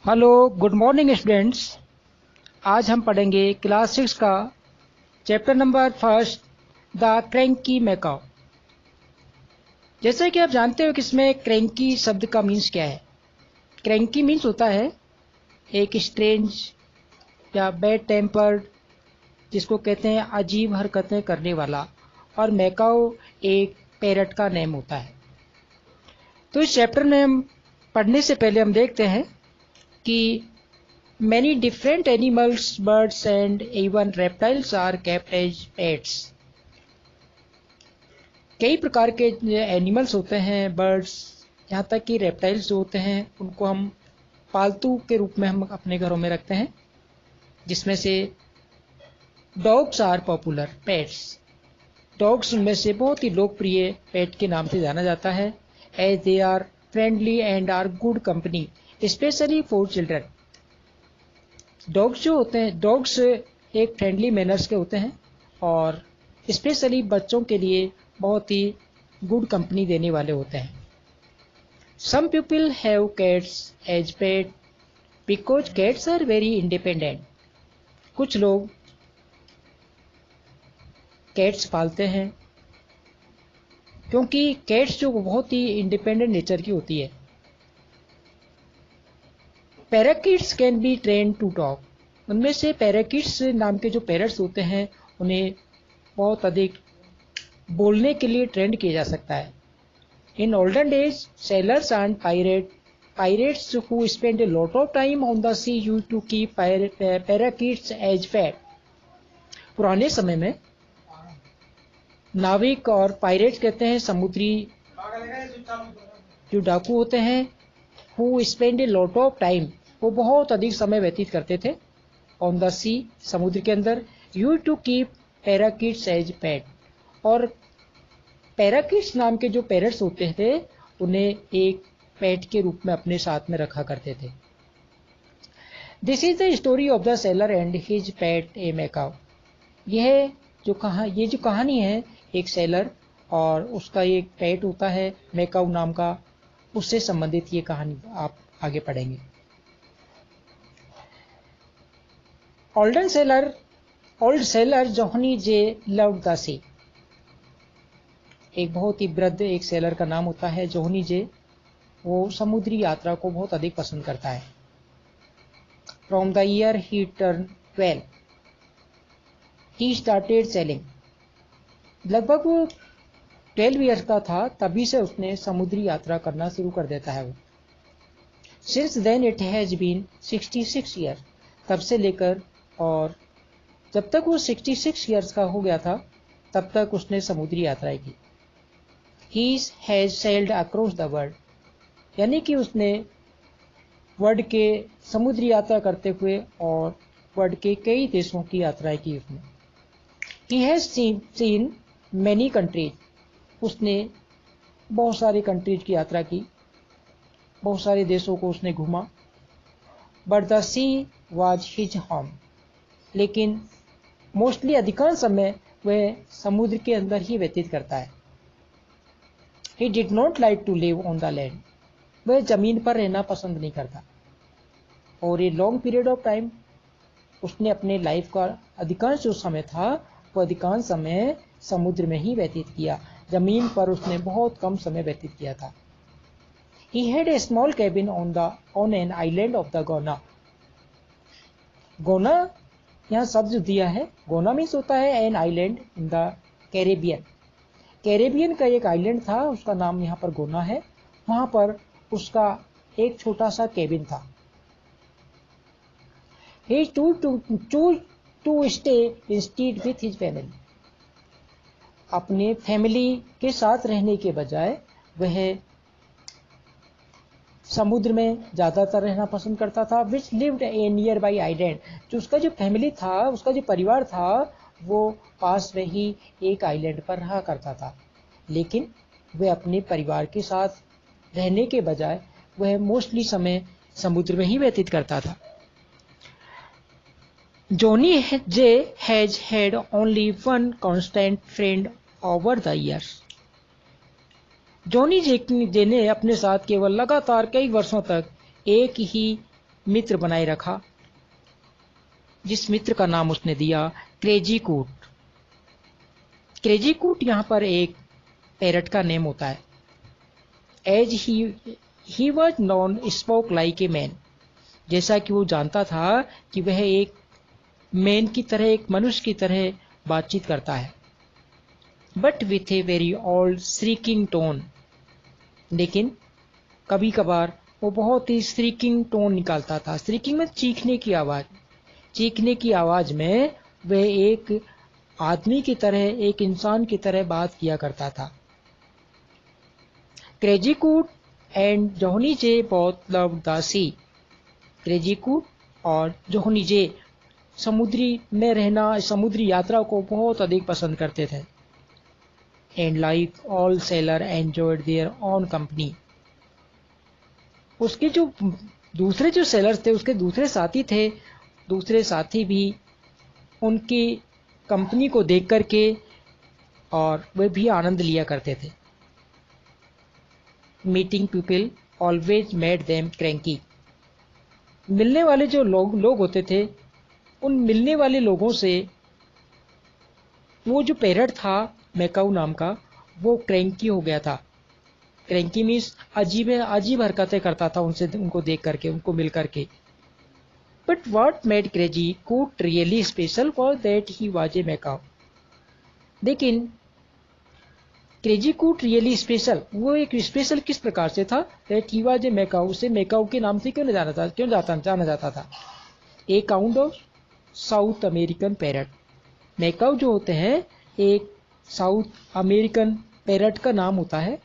Hello, good morning students. आज हम पढ़ेंगे क्लास 6 का chapter number first, the cranky macaw. जैसे कि आप जानते हो कि इसमें क्रैंकी शब्द का मीन्स क्या है। क्रैंकी मीन्स होता है एक स्ट्रेंज या बैड टेम्पर्ड, जिसको कहते हैं अजीब हरकतें करने वाला, और मैकाउ एक पैरट का नेम होता है। तो इस चैप्टर में हम पढ़ने से पहले हम देखते हैं कि many different animals, birds and even reptiles are kept as pets. कई प्रकार के एनिमल्स होते हैं, बर्ड्स, यहाँ तक कि रेप्टाइल्स जो होते हैं उनको हम पालतू के रूप में हम अपने घरों में रखते हैं, जिसमें से dogs are popular pets. Dogs उनमें से बहुत ही लोकप्रिय पेट के नाम से जाना जाता है, as they are friendly and are good company, specially for children. Dogs जो होते हैं, डॉग्स एक फ्रेंडली मैनर्स के होते हैं और स्पेशली बच्चों के लिए बहुत ही गुड कंपनी देने वाले होते हैं। Some people have cats as pet because cats are very independent. कुछ लोग कैट्स पालते हैं क्योंकि कैट्स जो बहुत ही इंडिपेंडेंट नेचर की होती है। Parakeets can be train to talk. उनमें से पैराकिट्स नाम के जो पैरट्स होते हैं उन्हें बहुत अधिक बोलने के लिए ट्रेंड किया जा सकता है। In olden days sailors and pirates who spend a lot of time on the sea used to keep parakeets as pet. पुराने समय में नाविक और पायरेट्स कहते हैं समुद्री जो डाकू होते हैं, who spend a lot of time, वो बहुत अधिक समय व्यतीत करते थे ऑन द सी, समुद्र के अंदर, यू to keep parakeets as pet. और पैराकिट्स नाम के जो पैरट्स होते थे उन्हें एक पेट के रूप में अपने साथ में रखा करते थे। This is the story of the sailor and his pet a macaw. ये जो कहानी है एक सेलर और उसका एक पेट होता है मैकाउ नाम का, उससे संबंधित ये कहानी आप आगे पढ़ेंगे। Old sailor Johnny J loved the sea. एक बहुत ही वृद्ध एक सेलर का नाम होता है जोहनी जे, वो समुद्री यात्रा को बहुत अधिक पसंद करता है। From the year he turn 12 he started selling. लगभग वो 12 ईयर्स का था तभी से उसने समुद्री यात्रा करना शुरू कर देता है वो। Since then it has been 66 year. तब से लेकर और जब तक वो 66 ईयर्स का हो गया था तब तक उसने समुद्री यात्राएं की। He has sailed across the world, यानी कि उसने वर्ल्ड के समुद्री यात्रा करते हुए और वर्ल्ड के कई देशों की यात्राएं की उसने। He has seen many countries. उसने बहुत सारे कंट्रीज की यात्रा की, बहुत सारे देशों को उसने घूमा। But the she was his home. लेकिन मोस्टली अधिकांश समय वह समुद्र के अंदर ही व्यतीत करता है। He did not like to live on the land. वह जमीन पर रहना पसंद नहीं करता। और a long period of time उसने अपने लाइफ का अधिकांश जो समय था वो अधिकांश समय समुद्र में ही व्यतीत किया। जमीन पर उसने बहुत कम समय व्यतीत किया था। He had a small cabin on an island of the Gona. Gonna यहाँ शब्द दिया है, गोना मीन्स होता है an island in the Caribbean. Caribbean का एक आइलैंड था, उसका नाम यहाँ पर गोना है। वहां पर उसका एक छोटा सा केबिन था। He chose to stay instead with his family. अपने फैमिली के साथ रहने के बजाय वह समुद्र में ज्यादातर रहना पसंद करता था। Which lived a nearby island. जो उसका जो फैमिली था, उसका जो परिवार था, वो पास में ही एक आइलैंड पर रहा करता था। लेकिन वह अपने परिवार के साथ रहने के बजाय वह मोस्टली समय समुद्र में ही व्यतीत करता था। Johnny J has had only one constant friend over the years. Johnny J ने अपने साथ केवल लगातार कई वर्षों तक एक ही मित्र बनाए रखा, जिस मित्र का नाम उसने दिया क्रेजी कूट। क्रेजी कूट यहाँ पर एक पैरट का नेम होता है। As he was known spoke like a man, जैसा कि वो जानता था कि वह एक मैन की तरह, एक मनुष्य की तरह बातचीत करता है, but with a very old shrieking tone. लेकिन कभी कभार वो बहुत ही श्रीकिंग टोन निकालता था। श्रीकिंग में चीखने की आवाज। चीखने की आवाज में वह एक आदमी की तरह, एक इंसान की तरह बात किया करता था। Crazy Coot and Johnny J both loved the sea. Crazy Coot और जोहनी जे समुद्री में रहना, समुद्री यात्रा को बहुत अधिक पसंद करते थे। And like all seller enjoyed their own company. उसके जो दूसरे जो सेलर्स थे, उसके दूसरे साथी थे, दूसरे साथी भी उनकी कंपनी को देख करके और वे भी आनंद लिया करते थे। Meeting people always made them cranky. मिलने वाले जो लोग होते थे, उन मिलने वाले लोगों से वो जो पैरट था मैकाऊ नाम का, वो क्रैंकी हो गया था। क्रैंकी मीन्स अजीब हरकतें करता था उनसे, उनको देख करके, उनको मिल करके। But what made Crazy Coot really special was that he was a macaw. लेकिन क्रेजी कूट रियली स्पेशल, वो एक स्पेशल किस प्रकार से था? दैट ही वाज ए मैकाऊ, उसे मैकाऊ के नाम से क्यों जाना जाता था? A count of South American parrot. Macaw जो होते हैं एक साउथ अमेरिकन पैरट का नाम होता है।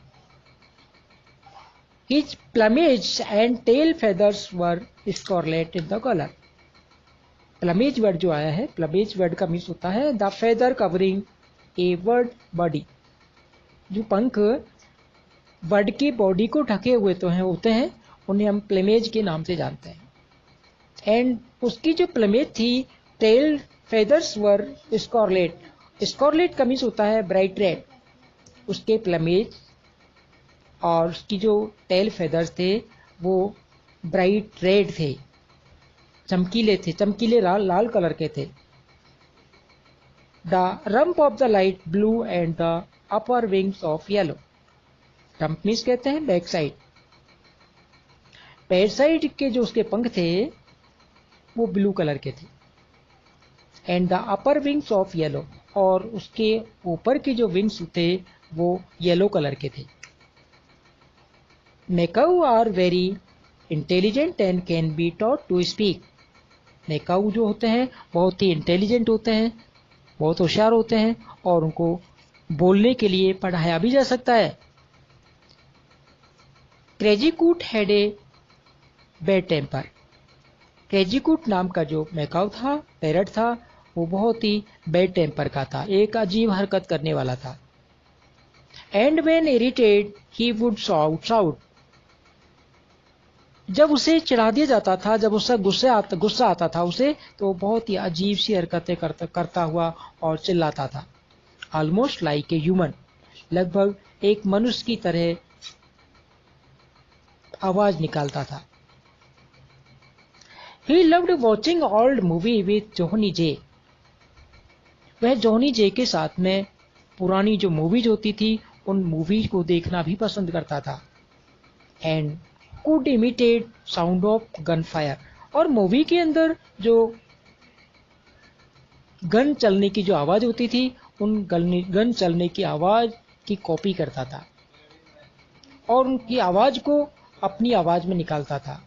His plumage and tail feathers were scarlet in the color. Plumage word जो आया है, plumage word का मीन्स होता है the feather covering a bird body। जो पंख बर्ड की बॉडी को ढके हुए तो हैं होते हैं, उन्हें हम प्लमेज के नाम से जानते हैं। एंड उसकी जो प्लमेज थी, टेल फेदर्स वर स्कारलेट। स्कारलेट का मीन्स होता है ब्राइट रेड। उसके प्लमेज और उसकी जो टेल फेदर्स थे वो ब्राइट रेड थे, चमकीले थे, चमकीले लाल कलर के थे। The rump of the light blue and the upper wings of yellow. Rump means कहते हैं बैक साइड। बैक साइड के जो उसके पंख थे वो ब्लू कलर के थे। And the upper wings of yellow, और उसके ऊपर के जो विंग्स थे वो येलो कलर के थे। Macaw are very intelligent and can be taught to speak. Macaw जो होते हैं बहुत ही इंटेलिजेंट होते हैं, बहुत होशियार होते हैं, और उनको बोलने के लिए पढ़ाया भी जा सकता है। Crazy Coot had a bad temper. Crazy Coot नाम का जो मैकाऊ था, पैरट था, वो बहुत ही बैड टेम्पर का था, एक अजीब हरकत करने वाला था। And when aerated he would shout. जब उसे चिढ़ा दिया जाता था, जब उससे गुस्सा आता था उसे, तो बहुत ही अजीब सी हरकतें करता हुआ और चिल्लाता था। ऑलमोस्ट लाइक ए ह्यूमन, लगभग एक मनुष्य की तरह आवाज निकालता था। He loved watching old movie with Johnny J. वह जोहनी जे के साथ में पुरानी जो मूवीज होती थी, उन मूवीज को देखना भी पसंद करता था। And could imitate sound of gun fire, और मूवी के अंदर जो गन चलने की जो आवाज होती थी, उन गन चलने की आवाज की कॉपी करता था और उनकी आवाज को अपनी आवाज में निकालता था।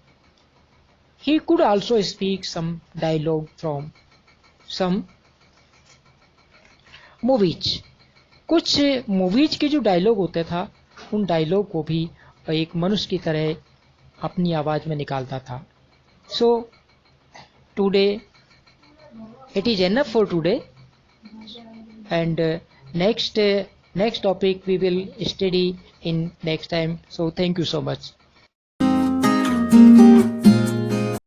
He could also speak some dialogue from some movies. कुछ मूवीज के जो डायलॉग होते था, उन डायलॉग को भी एक मनुष्य की तरह अपनी आवाज में निकालता था। So today it is enough for today, and next topic we will study in next time. So thank you so much.